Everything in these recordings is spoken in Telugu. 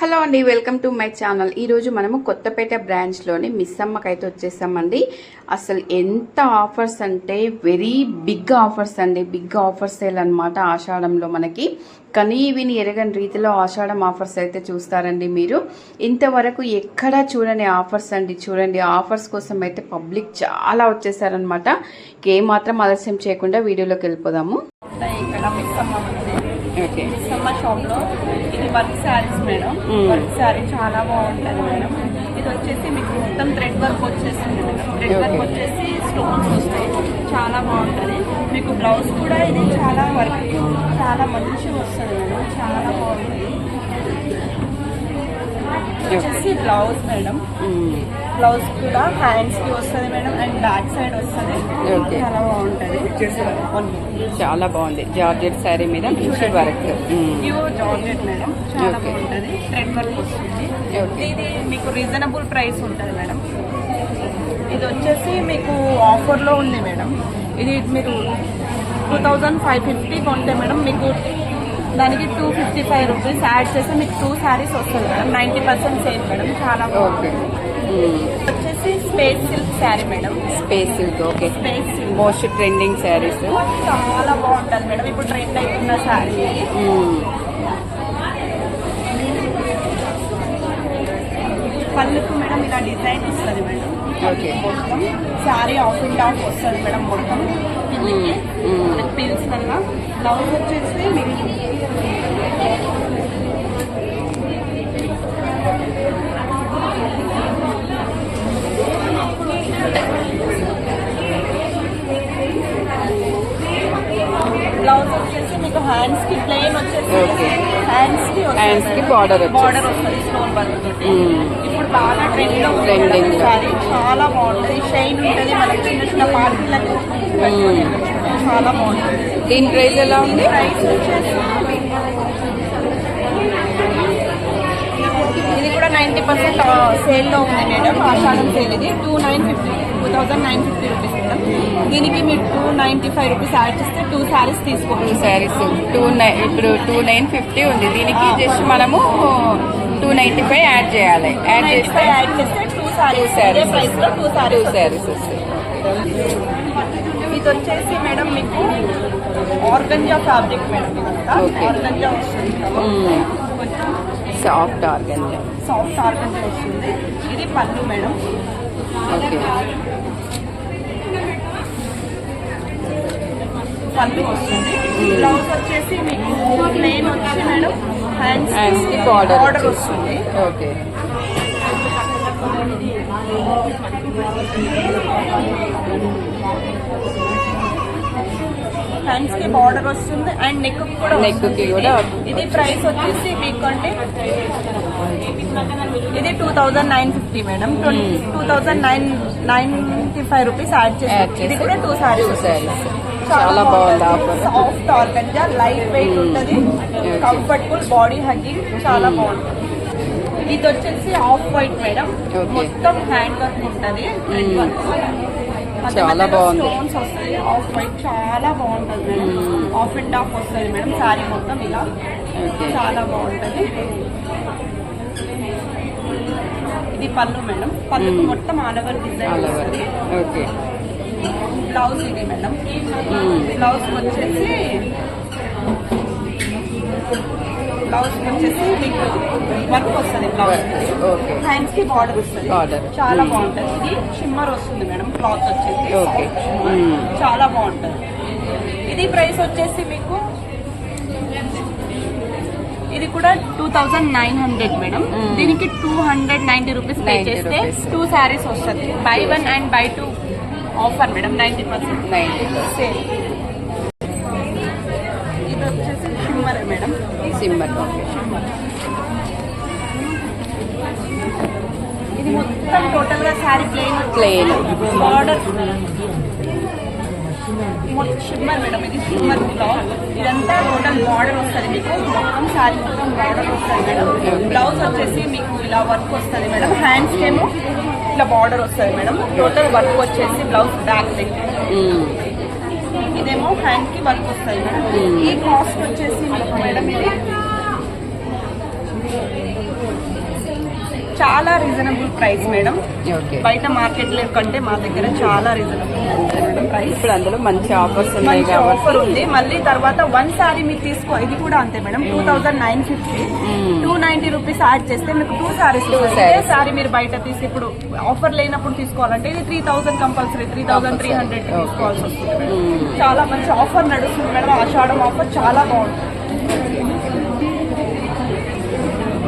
హలో అండి, వెల్కమ్ టు మై ఛానల్. ఈరోజు మనము కొత్తపేట బ్రాంచ్లోని మిస్సమ్మకి అయితే వచ్చేసామండి. అసలు ఎంత ఆఫర్స్ అంటే వెరీ బిగ్ ఆఫర్స్ అండి. బిగ్ ఆఫర్స్ సేల్ అనమాట. ఆషాఢంలో మనకి విని ఎరగని రీతిలో ఆషాఢం ఆఫర్స్ అయితే చూస్తారండి మీరు. ఇంతవరకు ఎక్కడా చూడని ఆఫర్స్ అండి. చూడండి, ఆఫర్స్ కోసం అయితే పబ్లిక్ చాలా వచ్చేసారనమాట. ఏమాత్రం ఆలస్యం చేయకుండా వీడియోలోకి వెళ్ళిపోదాము. ఓకే, సమ్మర్ షాప్ లో ఇది work saris madam. Work sari చాలా బాగుంటది మేడం. ఇది వచ్చేసి మీకు మొత్తం థ్రెడ్ వర్క్ వచ్చేసింది మేడం. థ్రెడ్ వర్క్ వచ్చేసి స్టోన్స్ వస్తాయి, చాలా బాగుంటది. మీకు బ్లౌజ్ కూడా ఇది చాలా వర్క్ చాలా మంచిగా వస్తుంది మేడం, చాలా బాగుంటుంది. వచ్చేసి బ్లౌజ్ మేడం. బ్లౌజ్ కూడా హ్యాండ్స్ కి వస్తుంది మేడం అండ్ బ్యాక్ సైడ్ వస్తుంది. చాలా బాగుంటది, చాలా బాగుంది. జార్జెట్ శారీ మీద వర్క్, ప్యూర్ జార్జెట్ మేడం. చాలా బాగుంటది. థ్రెడ్ వర్క్ వస్తుంది. ఇది మీకు రీజనబుల్ ప్రైస్ ఉంటుంది మేడం. ఇది వచ్చేసి మీకు ఆఫర్ లో ఉంది మేడం. ఇది మీరు 2550 కొంటే మేడం మీకు దానికి 255 రూపీస్ యాడ్ చేస్తే మీకు 2 శారీస్ వస్తుంది మేడం. 90% sale madam. చాలా బాగుంటుంది. వచ్చేసి space silk sari madam. Space silk, okay. Space silk most trending saris, చాలా బాగుంటుంది మేడం. ఇప్పుడు ట్రెండ్ అవుతున్న శారీ. పళ్ళుకు మేడం ఇలా డిజైన్ వస్తుంది మేడం. మొత్తం శారీ ఆఫ్ అండ్ ఆఫ్ వస్తుంది మేడం. మొత్తం పిల్స్ వల్ల బ్లౌజ్ వచ్చేసి మీకు బ్లౌజ్ వచ్చేసి మీకు హ్యాండ్స్ కి ప్లెయిన్ వచ్చేసి హ్యాండ్స్ కి బార్డర్ వస్తుంది స్టోన్ వర్క్ తోటి. ఇప్పుడు బాగా ట్రెండింగ్ సారీ, చాలా బాగుంటది. షైన్ ఉంటది. మనకి చిన్న చిన్న పార్టీలకు చాలా బాగుంటుంది. దీని ప్రైస్ ఎలా ఉంది? ప్రైస్ వచ్చేసి ఇది కూడా 90% సేల్ లో ఉంది మేడం. ఆషాఢం సేల్. ఇది 2950 రూపీస్ మేడం. దీనికి మీరు 295 రూపీస్ యాడ్ చేస్తే 2 శారీస్ తీసుకోవచ్చు. శారీస్ ఇప్పుడు 2950 ఉంది. దీనికి జస్ట్ మనము 295 యాడ్ చేయాలి. యాడ్ చేస్తే 2 శారీస్ ప్రైస్ లో 2 శారీస్ వస్తాయి. ఇది వచ్చేసి మేడం మీకు ఆర్గంజా ఫ్యాబ్రిక్ మేడం. ఆర్గంజా వస్తుంది, సాఫ్ట్ ఆర్గంజా వస్తుంది. ఇది పళ్ళు మేడం. ఓకే, పళ్ళు వస్తుంది. బ్లౌజ్ వచ్చేసి మీకు ప్లెయిన్ వచ్చి మేడం హ్యాండ్స్ కి బార్డర్ వస్తుంది. ఓకే, హ్యాండ్స్ కి బార్డర్ వస్తుంది అండ్ నెక్ కి కూడా. ఇది ప్రైస్ వచ్చేసి మీకు అంటే ఇది 2950 మేడం. 2995 రూపీస్ యాడ్ చేసి ఇది కూడా 2 శారీస్. చాలా బాగుంది. సాఫ్ట్ ఆర్గంజా, లైట్ వెయిట్ ఉంటుంది, కంఫర్టబుల్, బాడీ హగ్గింగ్, చాలా బాగుంటుంది. ఇది వచ్చేసి ఆఫ్ వైట్ మేడం. మొత్తం హ్యాండ్ వర్క్ ఉంటుంది. చాలా బాగుంది. స్టోన్స్ వస్తాయి. ఆఫ్ వైట్ చాలా బాగుంటుంది మేడం. ఆఫ్ అండ్ ఆఫ్ వస్తుంది మేడం. శారీ మొత్తం ఇలా చాలా బాగుంటుంది. ఇది పళ్ళు మేడం. పళ్ళుకు మొత్తం ఆల్ ఓవర్ డిజైన్ వస్తుంది. బ్లౌజ్ ఇది మేడం. బ్లౌజ్ వచ్చేసి మీకు వర్క్ వస్తుంది. బ్లౌజ్ హ్యాండ్స్ కి బార్డర్ వస్తుంది. చాలా బాగుంటుంది. ఇది షిమ్మర్ వస్తుంది మేడం. క్లాత్ వచ్చేసి చాలా బాగుంటుంది. ఇది ప్రైస్ వచ్చేసి మీకు ఇది కూడా 2900 మేడం. దీనికి 290 రూపీస్ పే చేస్తే 2 శారీస్ వస్తుంది. By 1 and by 2 offer madam. 90% sale. ఇది వచ్చేసి షిమ్మర్ మేడం. సిమ్మర్. ఇది మొత్తం టోటల్ గా sari plain border shimmer madam. ఇది షిమ్మర్ బ్లౌజ్. ఇదంతా టోటల్ బార్డర్ వస్తుంది మీకు. మొత్తం శారీ మొత్తం బార్డర్ వస్తుంది మేడం. బ్లౌజ్ వచ్చేసి మీకు ఇలా వర్క్ వస్తుంది మేడం. హ్యాండ్స్ ఏమో ఇట్లా బార్డర్ వస్తుంది మేడం. టోటల్ వర్క్ వచ్చేసి బ్లౌజ్ బ్యాక్ లెగ్. ఇదేమో హ్యాండ్ కి వర్క్ వస్తుంది మేడం. ఈ కాస్ట్ వచ్చేసి మేడం ఇది చాలా రీజనబుల్ ప్రైస్ మేడం. ఓకే. బయట మార్కెట్ లో కంటే మా దగ్గర చాలా రీజనబుల్ మేడం ప్రైస్. ఇప్పుడు అందులో మంచి ఆఫర్స్ ఉన్నాయి మంచి కాబట్టి ఆఫర్ ఉంది. మళ్ళీ తర్వాత 1 సారీ మీరు తీసుకో, ఇది కూడా అంతే మేడం. 2950 290 రూపీస్ యాడ్ చేస్తే మీకు 2 సారీస్. సారీ మీరు బయట తీసి ఇప్పుడు ఆఫర్ లేనప్పుడు తీసుకోవాలంటే ఇది 3000 కంపల్సరీ 3300 తీసుకోవాల్సి వస్తుంది మేడం. చాలా మంచి ఆఫర్ నడుస్తుంది మేడం. ఆషాఢం ఆఫర్ చాలా బాగుంటుంది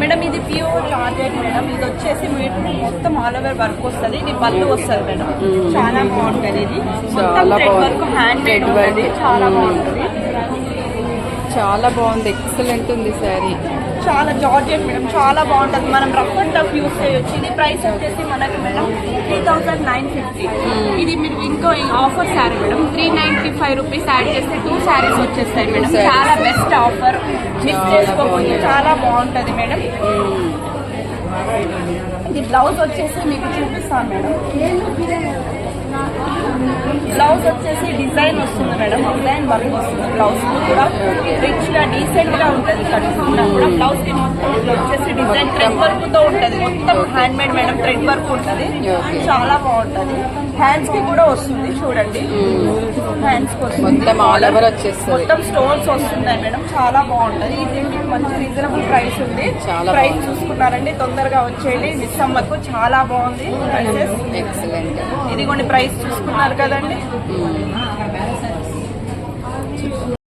మేడం. ఇది ప్యూర్ జార్జెట్ మేడం. ఇది వచ్చేసి మీరు మొత్తం ఆల్ ఓవర్ వర్క్ వస్తుంది. ఇది పళ్ళు వస్తుంది మేడం. చాలా బాగుంటుంది. ఇది మొత్తం థ్రెడ్ వర్క్, హ్యాండ్ మేడ్ ఉంటుంది. చాలా బాగుంటుంది. చాలా బాగుంది. ఎక్సలెంట్ ఉంది శారీ. చాలా జార్జెట్ మేడం. చాలా బాగుంటుంది. మనం రఫ్ అండ్ టఫ్ యూస్ చేయొచ్చు. ఇది ప్రైస్ వచ్చేసి మనకి మేడం 3950. ఇది మీరు ఇంకో offer sari madam 395 rupees add చేస్తే 2 శారీస్ వచ్చేస్తాయి మేడం. చాలా బెస్ట్ ఆఫర్, మిస్ చేసుకోకుండా చాలా బాగుంటుంది మేడం. ఇది బ్లౌజ్ వచ్చేసి మీకు చూపిస్తాను మేడం. బ్లౌజ్ వచ్చేసి డిజైన్ వస్తుంది మేడం. డిజైన్ వర్క్ వస్తుంది. బ్లౌజ్ కూడా రిచ్ గా డీసెంట్ గా ఉంటుంది. కట్టుకున్నా కూడా బ్లౌజ్ కి మొత్తం ఇట్లా వచ్చేసి డిజైన్ థ్రెడ్ వర్క్ తో ఉంటది. మొత్తం hand made madam. Thread work ఉంటది. చాలా బాగుంటది. హ్యాండ్స్ కి కూడా వస్తుంది చూడండి. హ్యాండ్స్ కి వస్తుంది. మొత్తం స్టోన్స్ వస్తున్నాయి మేడం. చాలా బాగుంటది. ఇది మీకు మంచి రీజనబుల్ ప్రైస్ ఉంది. ప్రైస్ చూసుకున్నారండి, తొందరగా వచ్చేయండి. మిస్సమ్మకు చాలా బాగుంది ప్రైసెస్. ఇది కొన్ని ప్రైస్ చూసుకున్నారు కదండి.